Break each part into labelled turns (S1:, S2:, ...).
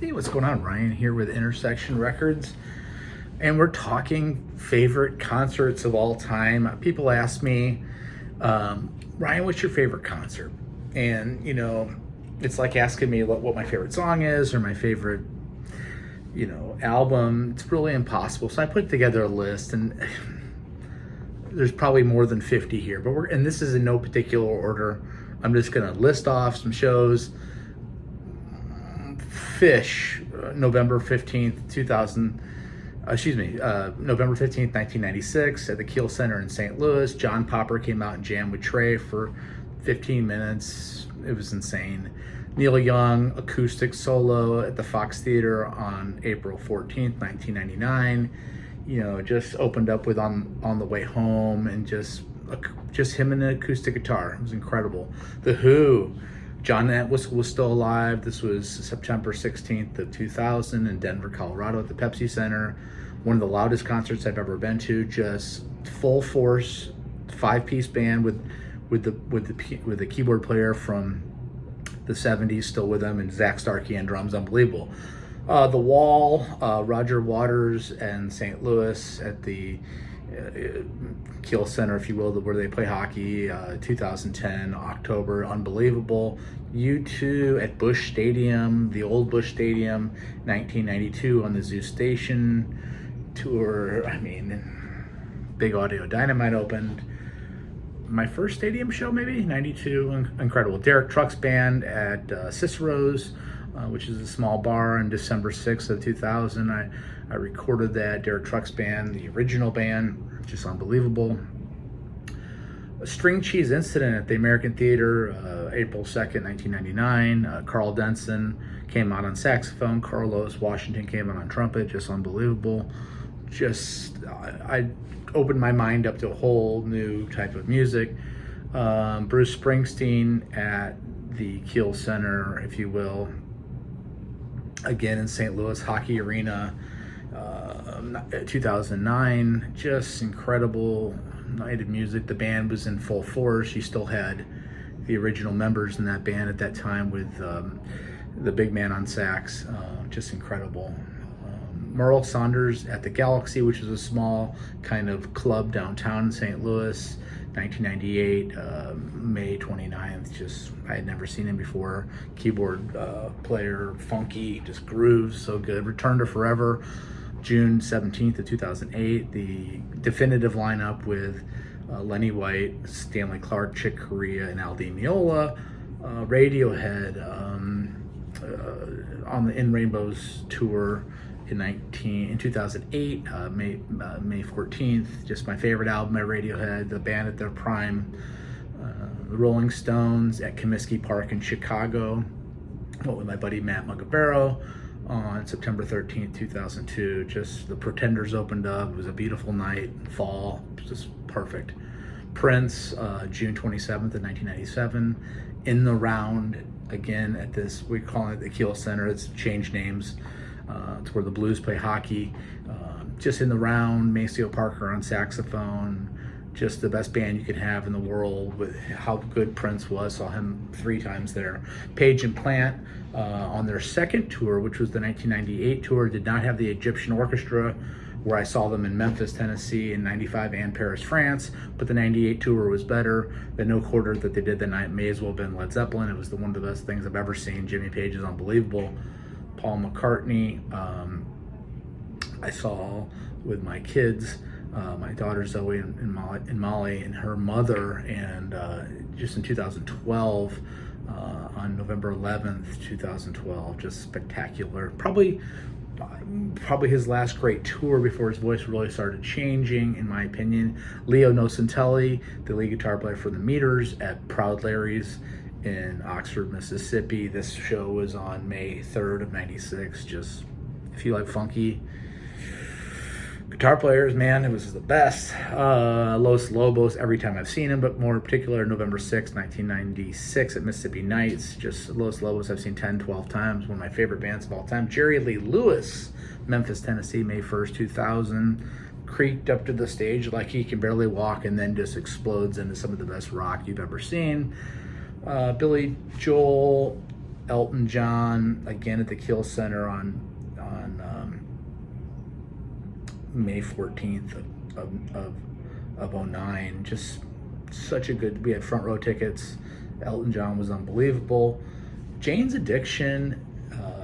S1: Hey, what's going on? Ryan here with Intersection Records, and we're talking favorite concerts of all time. People ask me, Ryan, what's your favorite concert? And, it's like asking me what my favorite song is or my favorite, album. It's really impossible. So I put together a list, and there's probably more than 50 here, and this is in no particular order. I'm just going to list off some shows. Fish, November 15th, November 15th, 1996 at the Kiel Center in St. Louis. John Popper came out and jammed with Trey for 15 minutes. It was insane. Neil Young, acoustic solo at the Fox Theater on April 14th, 1999. Just opened up with On the Way Home, and just him and an acoustic guitar. It was incredible. The Who, John Entwistle was still alive. This was September 16th of 2000 in Denver, Colorado at the Pepsi Center. One of the loudest concerts I've ever been to. Just full force, 5-piece band with the keyboard player from the 70s still with them, and Zach Starkey on drums. Unbelievable. The Wall, Roger Waters and St. Louis at the Kiel Center, if you will, where they play hockey, 2010, October, unbelievable. U2 at Busch Stadium, the old Busch Stadium, 1992 on the Zoo Station tour. Big Audio Dynamite opened. My first stadium show, maybe, 92, incredible. Derek Trucks Band at Cicero's, which is a small bar, on December 6th of 2000. I recorded that. Derek Trucks Band, the original band, just unbelievable. A String Cheese Incident at the American Theater, April 2nd, 1999. Carl Denson came out on saxophone. Carlos Washington came out on trumpet, just unbelievable. I opened my mind up to a whole new type of music. Bruce Springsteen at the Kiel Center, if you will, again in St. Louis Hockey Arena, 2009. Just incredible night of music. The band was in full force. You still had the original members in that band at that time with the big man on sax. Just incredible. Merle Saunders at the Galaxy, which is a small kind of club downtown in St. Louis, 1998, May 29th. I had never seen him before. Keyboard player, funky, just grooves, so good. Return to Forever, June 17th of 2008. The definitive lineup with Lenny White, Stanley Clarke, Chick Corea, and Al Di Meola. Radiohead on the In Rainbows tour in 2008, May 14th. Just my favorite album by Radiohead, the band at their prime. The Rolling Stones at Comiskey Park in Chicago, with my buddy Matt Magavero on September 13th, 2002. Just the Pretenders opened up. It was a beautiful night, fall, just perfect. Prince, June 27th of 1997, In the Round, again at this, we call it the Kiel Center. It's changed names. It's where the Blues play hockey. Just In the Round, Maceo Parker on saxophone. Just the best band you could have in the world with how good Prince was. Saw him 3 times there. Page and Plant on their second tour, which was the 1998 tour, did not have the Egyptian Orchestra, where I saw them in Memphis, Tennessee in 95 and Paris, France. But the 98 tour was better. The No Quarter that they did that night may as well have been Led Zeppelin. It was one of the best things I've ever seen. Jimmy Page is unbelievable. Paul McCartney, I saw with my kids, my daughter Zoe and Molly and her mother, and just in 2012, on November 11th, 2012, just spectacular. Probably his last great tour before his voice really started changing, in my opinion. Leo Nocentelli, the lead guitar player for the Meters, at Proud Larry's in Oxford, Mississippi. This show was on May 3rd of 96. Just, if you like funky guitar players, man, it was the best. Los Lobos, every time I've seen him, but more in particular, November 6th, 1996 at Mississippi Nights. Just Los Lobos I've seen 10, 12 times. One of my favorite bands of all time. Jerry Lee Lewis, Memphis, Tennessee, May 1st, 2000. Creaked up to the stage like he can barely walk, and then just explodes into some of the best rock you've ever seen. Billy Joel Elton John again at the Kiel Center on May 14th of 09. Just such a good. We had front row tickets. Elton John was unbelievable. Jane's Addiction,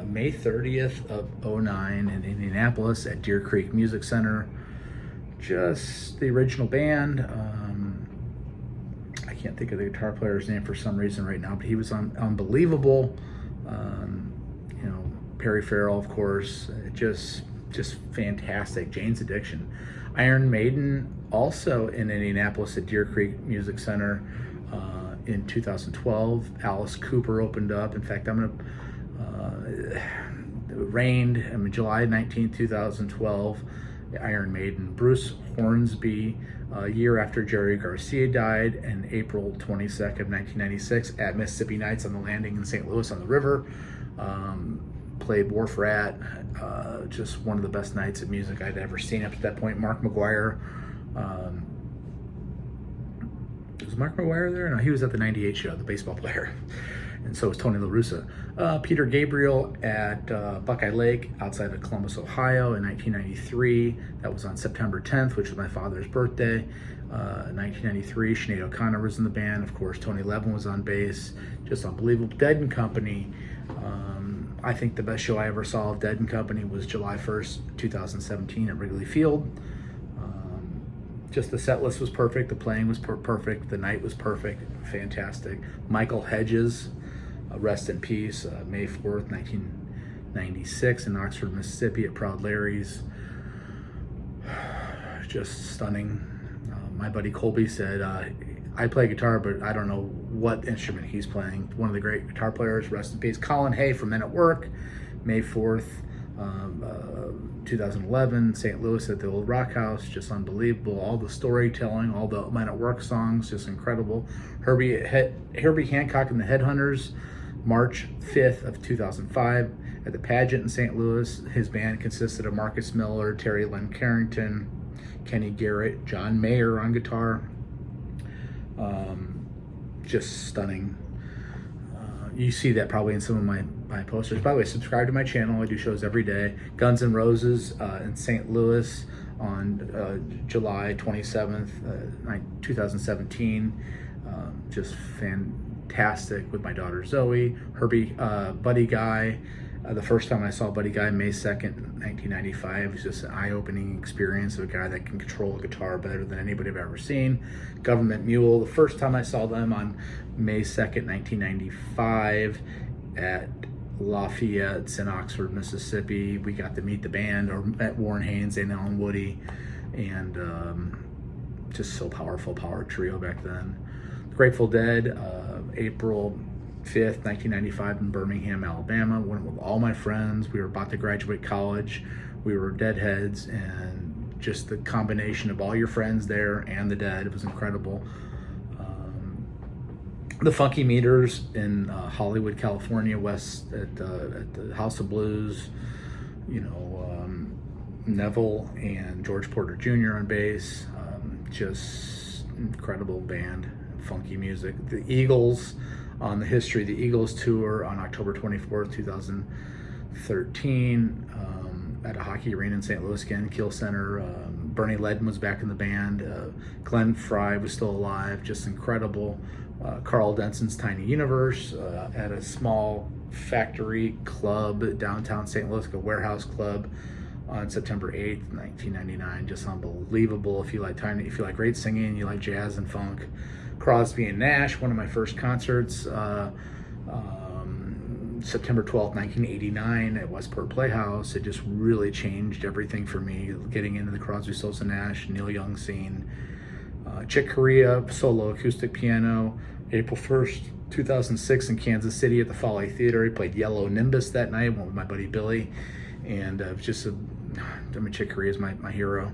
S1: May 30th of 09 in Indianapolis at Deer Creek Music Center. Just the original band. I can't think of the guitar player's name for some reason right now, but he was unbelievable. Perry Farrell, of course, just fantastic. Jane's Addiction. Iron Maiden, also in Indianapolis at Deer Creek Music Center in 2012. Alice Cooper opened up. In fact, it rained. July 19th, 2012. Iron Maiden. Bruce Hornsby, a year after Jerry Garcia died, and April 22nd, 1996, at Mississippi Nights on the Landing in St. Louis on the river. Played Wharf Rat. Just one of the best nights of music I'd ever seen up to that point. Mark McGuire. Was Mark McGuire there? No, he was at the 98 show, the baseball player. And so was Tony La Russa. Peter Gabriel at Buckeye Lake outside of Columbus, Ohio in 1993. That was on September 10th, which was my father's birthday. 1993, Sinead O'Connor was in the band. Of course, Tony Levin was on bass. Just unbelievable. Dead and Company. I think the best show I ever saw of Dead and Company was July 1st, 2017 at Wrigley Field. Just the set list was perfect. The playing was perfect. The night was perfect. Fantastic. Michael Hedges, rest in peace, May 4th, 1996 in Oxford, Mississippi at Proud Larry's. Just stunning. My buddy Colby said, I play guitar, but I don't know what instrument he's playing. One of the great guitar players, rest in peace. Colin Hay from Men at Work, May 4th, 2011, St. Louis at the Old Rock House, just unbelievable. All the storytelling, all the Men at Work songs, just incredible. Herbie Hancock and the Headhunters, March 5th of 2005 at the Pageant in St. Louis. His band consisted of Marcus Miller, Terry Lynn Carrington, Kenny Garrett, John Mayer on guitar. Just stunning. You see that probably in some of my posters. By the way, subscribe to my channel. I do shows every day. Guns N' Roses in St. Louis on July 27th, 2017. Just fantastic with my daughter Zoe. Herbie, Buddy Guy. The first time I saw Buddy Guy, May 2nd, 1995, it was just an eye-opening experience of a guy that can control a guitar better than anybody I've ever seen. Government Mule, the first time I saw them on May 2nd, 1995 at Lafayette in Oxford, Mississippi. We got to meet the band, or met Warren Haynes and Alan Woody, and just so powerful, power trio back then. Grateful Dead, April 5th, 1995 in Birmingham, Alabama. Went with all my friends. We were about to graduate college. We were Deadheads, and just the combination of all your friends there and the Dead, it was incredible. The Funky Meters in Hollywood, California, west at the House of Blues. Neville and George Porter Jr. on bass. Just incredible band, funky music. The Eagles on the History of the Eagles tour on October 24th, 2013 at a hockey arena in St. Louis again, Kiel Center. Bernie Ledden was back in the band. Glenn Frey was still alive, just incredible. Carl Denson's Tiny Universe at a small factory club downtown St. Louis, a warehouse club on September 8th, 1999. Just unbelievable. If you like great singing, you like jazz and funk. Crosby and Nash, one of my first concerts, September 12th, 1989 at Westport Playhouse. It just really changed everything for me, getting into the Crosby, Stills and Nash, Neil Young scene. Chick Corea, solo acoustic piano, April 1st, 2006 in Kansas City at the Folly Theater. He played Yellow Nimbus that night, went with my buddy Billy, and Chick Corea is my hero.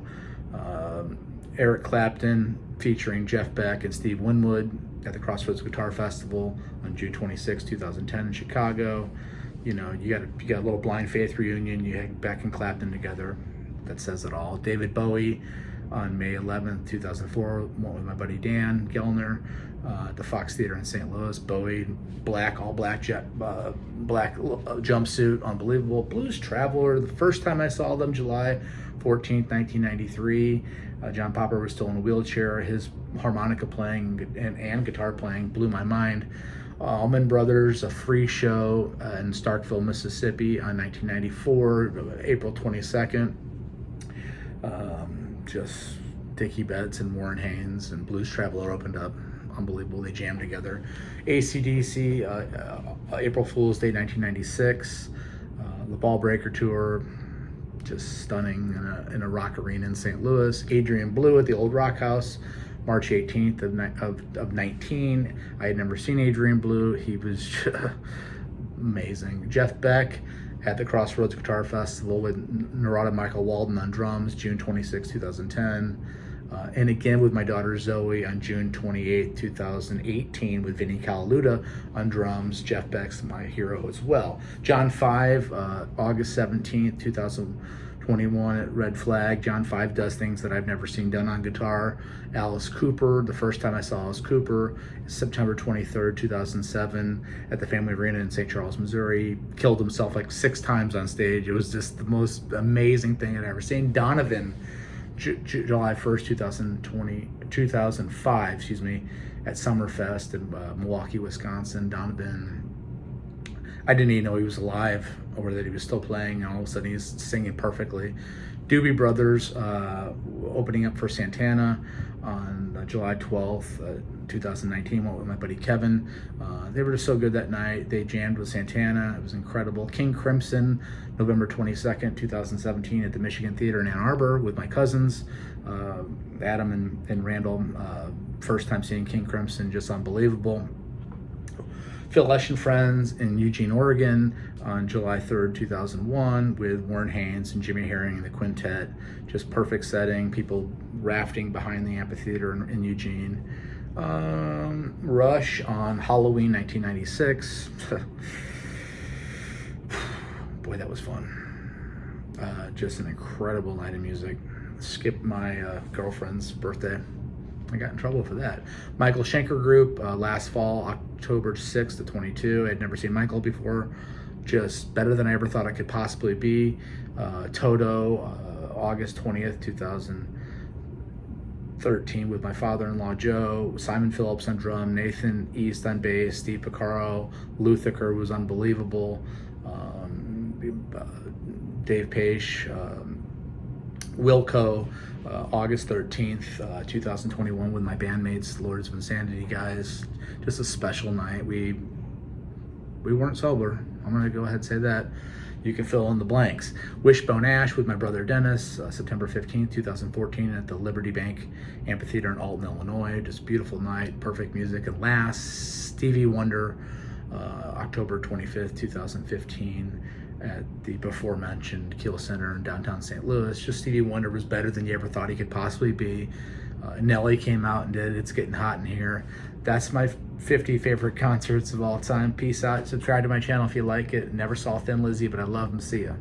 S1: Eric Clapton featuring Jeff Beck and Steve Winwood at the Crossroads Guitar Festival on June 26, 2010 in Chicago. You got a little Blind Faith reunion. You had Beck and Clapton together. That says it all. David Bowie, On May 11th, 2004, went with my buddy Dan Gellner at the Fox Theater in St. Louis. Bowie, all black jumpsuit, unbelievable. Blues Traveler, the first time I saw them, July 14th, 1993. John Popper was still in a wheelchair. His harmonica playing and guitar playing blew my mind. Allman Brothers, a free show in Starkville, Mississippi on 1994, April 22nd. Just Dickie Betts and Warren Haynes and Blues Traveler opened up. Unbelievable. They jammed together. AC/DC, April Fool's Day 1996. The Ball Breaker Tour, just stunning in a rock arena in St. Louis. Adrian Blue at the Old Rock House, March 18th of 19. I had never seen Adrian Blue. He was amazing. Jeff Beck at the Crossroads Guitar Festival with Narada Michael Walden on drums, June 26, 2010. And again with my daughter Zoe on June 28, 2018 with Vinnie Calaluta on drums. Jeff Beck's my hero as well. John Five, August 17th, 2021 at Red Flag. John Five does things that I've never seen done on guitar. Alice Cooper, the first time I saw Alice Cooper, September 23rd, 2007 at the Family Arena in St. Charles, Missouri. Killed himself like 6 times on stage. It was just the most amazing thing I'd ever seen. Donovan, July 1st, 2005, at Summerfest in Milwaukee, Wisconsin. Donovan, I didn't even know he was alive or that he was still playing, and all of a sudden he's singing perfectly. Doobie Brothers opening up for Santana on July 12th, 2019, went with my buddy Kevin. They were just so good that night. They jammed with Santana. It was incredible. King Crimson, November 22nd, 2017 at the Michigan Theater in Ann Arbor with my cousins, Adam and Randall. First time seeing King Crimson, just unbelievable. Phil Lesh and Friends in Eugene, Oregon on July 3rd, 2001 with Warren Haynes and Jimmy Herring and the Quintet. Just perfect setting, people rafting behind the amphitheater in Eugene. Rush on Halloween 1996. Boy, that was fun. Just an incredible night of music. Skipped my girlfriend's birthday. I got in trouble for that. Michael Schenker Group, last fall, October 6th to 22. I had never seen Michael before. Just better than I ever thought I could possibly be. Toto, August 20th, 2013 with my father-in-law Joe. Simon Phillips on drum, Nathan East on bass, Steve Picaro. Luthiker was unbelievable. Dave Page, Wilco, August 13th, 2021 with my bandmates, Lords of Insanity guys. Just a special night. We weren't sober. I'm gonna go ahead and say that. You can fill in the blanks. Wishbone Ash with my brother Dennis, September 15th, 2014 at the Liberty Bank Amphitheater in Alton, Illinois. Just beautiful night, perfect music. And last, Stevie Wonder, October 25th, 2015 at the before mentioned Kiel Center in downtown St. Louis. Just Stevie Wonder was better than you ever thought he could possibly be. Nelly came out and did It's Getting Hot in Here. That's my 50 favorite concerts of all time. Peace out. Subscribe to my channel if you like it. Never saw Thin Lizzy, but I love him. See ya.